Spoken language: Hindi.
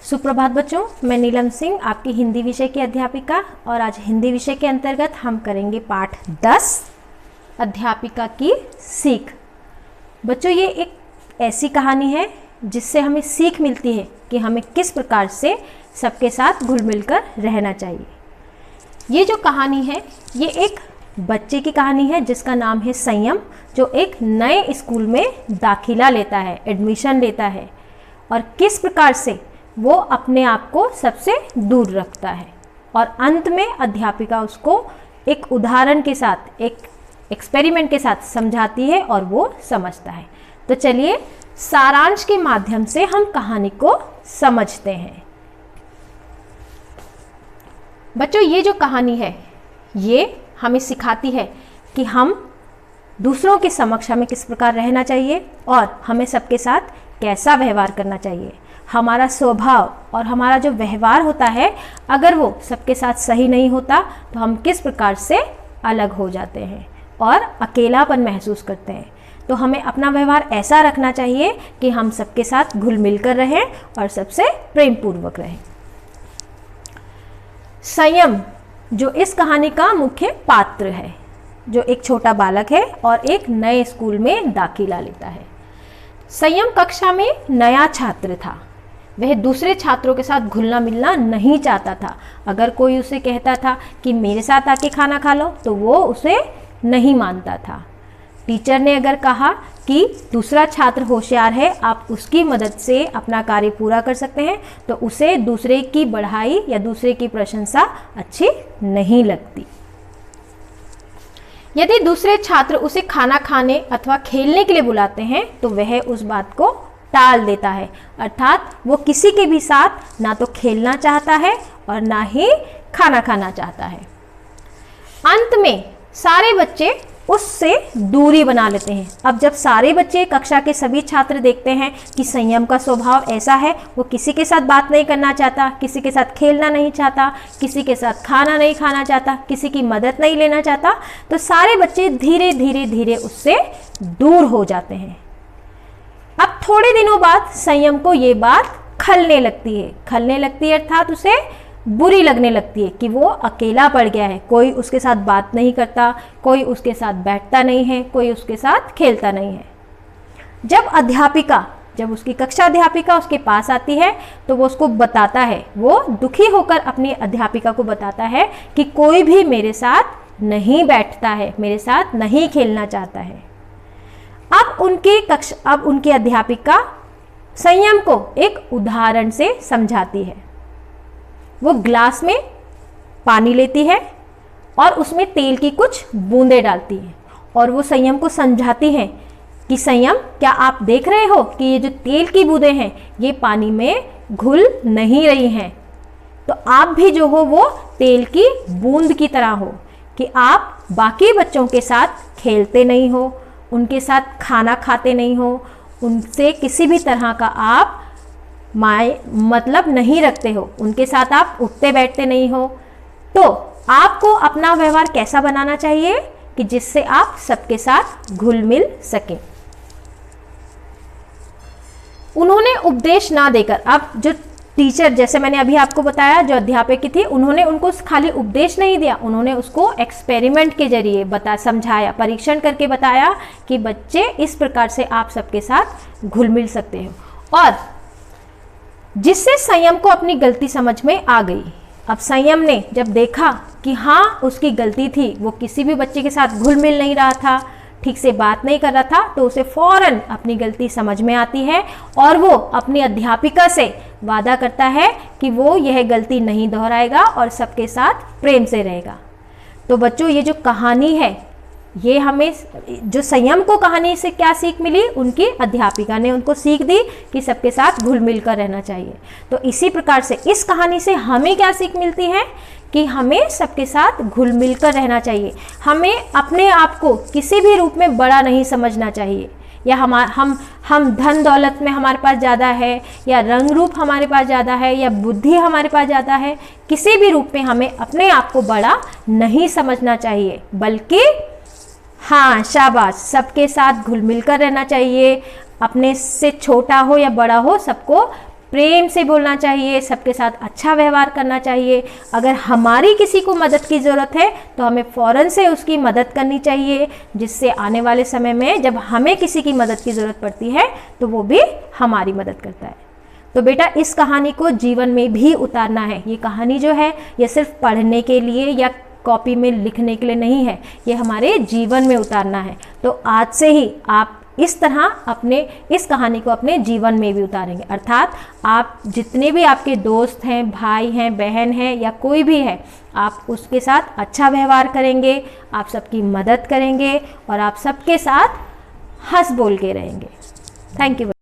सुप्रभात बच्चों, मैं नीलम सिंह आपकी हिंदी विषय की अध्यापिका और आज हिंदी विषय के अंतर्गत हम करेंगे पाठ 10 अध्यापिका की सीख। बच्चों, ये एक ऐसी कहानी है जिससे हमें सीख मिलती है कि हमें किस प्रकार से सबके साथ घुल मिलकर रहना चाहिए। ये जो कहानी है ये एक बच्चे की कहानी है जिसका नाम है संयम, जो एक नए स्कूल में दाखिला लेता है, एडमिशन लेता है और किस प्रकार से वो अपने आप को सबसे दूर रखता है और अंत में अध्यापिका उसको एक उदाहरण के साथ, एक एक्सपेरिमेंट के साथ समझाती है और वो समझता है। तो चलिए सारांश के माध्यम से हम कहानी को समझते हैं। बच्चों, ये जो कहानी है ये हमें सिखाती है कि हम दूसरों के समक्ष हमें किस प्रकार रहना चाहिए और हमें सबके साथ कैसा व्यवहार करना चाहिए। हमारा स्वभाव और हमारा जो व्यवहार होता है, अगर वो सबके साथ सही नहीं होता तो हम किस प्रकार से अलग हो जाते हैं और अकेलापन महसूस करते हैं। तो हमें अपना व्यवहार ऐसा रखना चाहिए कि हम सबके साथ घुल मिल कर रहें और सबसे प्रेम पूर्वक रहें। संयम जो इस कहानी का मुख्य पात्र है, जो एक छोटा बालक है और एक नए स्कूल में दाखिला लेता है। संयम कक्षा में नया छात्र था। वह दूसरे छात्रों के साथ घुलना मिलना नहीं चाहता था। अगर कोई उसे कहता था कि मेरे साथ आके खाना खा लो तो वो उसे नहीं मानता था। टीचर ने अगर कहा कि दूसरा छात्र होशियार है, आप उसकी मदद से अपना कार्य पूरा कर सकते हैं, तो उसे दूसरे की बढ़ाई या दूसरे की प्रशंसा अच्छी नहीं लगती। यदि दूसरे छात्र उसे खाना खाने अथवा खेलने के लिए बुलाते हैं तो वह उस बात को टाल देता है, अर्थात वो किसी के भी साथ ना तो खेलना चाहता है और ना ही खाना खाना चाहता है। अंत में सारे बच्चे उससे दूरी बना लेते हैं। अब जब सारे बच्चे, कक्षा के सभी छात्र देखते हैं कि संयम का स्वभाव ऐसा है, वो किसी के साथ बात नहीं करना चाहता, किसी के साथ खेलना नहीं चाहता, किसी के साथ खाना नहीं खाना चाहता, किसी की मदद नहीं लेना चाहता, तो सारे बच्चे धीरे धीरे धीरे उससे दूर हो जाते हैं। अब थोड़े दिनों बाद संयम को ये बात खलने लगती है अर्थात उसे बुरी लगने लगती है कि वो अकेला पड़ गया है। कोई उसके साथ बात नहीं करता, कोई उसके साथ बैठता नहीं है, कोई उसके साथ खेलता नहीं है। जब उसकी कक्षा अध्यापिका उसके पास आती है तो वो उसको बताता है, वो दुखी होकर अपनी अध्यापिका को बताता है कि कोई भी मेरे साथ नहीं बैठता है, मेरे साथ नहीं खेलना चाहता है। अब उनकी अध्यापिका संयम को एक उदाहरण से समझाती है। वो ग्लास में पानी लेती है और उसमें तेल की कुछ बूंदें डालती है और वो संयम को समझाती है कि संयम, क्या आप देख रहे हो कि ये जो तेल की बूंदें हैं ये पानी में घुल नहीं रही हैं। तो आप भी जो हो वो तेल की बूंद की तरह हो कि आप बाकी बच्चों के साथ खेलते नहीं हो, उनके साथ खाना खाते नहीं हो, उनसे किसी भी तरह का आप मतलब नहीं रखते हो, उनके साथ आप उठते बैठते नहीं हो। तो आपको अपना व्यवहार कैसा बनाना चाहिए कि जिससे आप सबके साथ घुल मिल सकें। उन्होंने उपदेश ना देकर, अब जो टीचर, जैसे मैंने अभी आपको बताया, जो अध्यापक की थी, उन्होंने उनको खाली उपदेश नहीं दिया, उन्होंने उसको एक्सपेरिमेंट के जरिए समझाया, परीक्षण करके बताया कि बच्चे इस प्रकार से आप सबके साथ घुल मिल सकते हो, और जिससे संयम को अपनी गलती समझ में आ गई। अब संयम ने जब देखा कि हाँ उसकी गलती थी, वो किसी भी बच्चे के साथ घुल मिल नहीं रहा था, ठीक से बात नहीं कर रहा था, तो उसे फौरन अपनी गलती समझ में आती है और वो अपनी अध्यापिका से वादा करता है कि वो यह गलती नहीं दोहराएगा और सबके साथ प्रेम से रहेगा। तो बच्चों, ये जो कहानी है ये हमें, जो संयम को कहानी से क्या सीख मिली, उनकी अध्यापिका ने उनको सीख दी कि सबके साथ घुल मिल कर रहना चाहिए। तो इसी प्रकार से इस कहानी से हमें क्या सीख मिलती है कि हमें सबके साथ घुल मिल कर रहना चाहिए। हमें अपने आप को किसी भी रूप में बड़ा नहीं समझना चाहिए, या हम धन दौलत में हमारे पास ज़्यादा है, या रंग रूप हमारे पास ज़्यादा है, या बुद्धि हमारे पास ज़्यादा है, किसी भी रूप में हमें अपने आप को बड़ा नहीं समझना चाहिए, बल्कि हाँ शाबाश, सबके साथ घुल मिल कर रहना चाहिए। अपने से छोटा हो या बड़ा हो, सबको प्रेम से बोलना चाहिए, सबके साथ अच्छा व्यवहार करना चाहिए। अगर हमारी किसी को मदद की ज़रूरत है तो हमें फ़ौरन से उसकी मदद करनी चाहिए, जिससे आने वाले समय में जब हमें किसी की मदद की ज़रूरत पड़ती है तो वो भी हमारी मदद करता है। तो बेटा इस कहानी को जीवन में भी उतारना है। ये कहानी जो है ये सिर्फ पढ़ने के लिए या कॉपी में लिखने के लिए नहीं है, ये हमारे जीवन में उतारना है। तो आज से ही आप इस तरह अपने इस कहानी को अपने जीवन में भी उतारेंगे, अर्थात आप जितने भी आपके दोस्त हैं, भाई हैं, बहन हैं या कोई भी है, आप उसके साथ अच्छा व्यवहार करेंगे, आप सबकी मदद करेंगे और आप सबके साथ हंस बोल के रहेंगे। Thank you.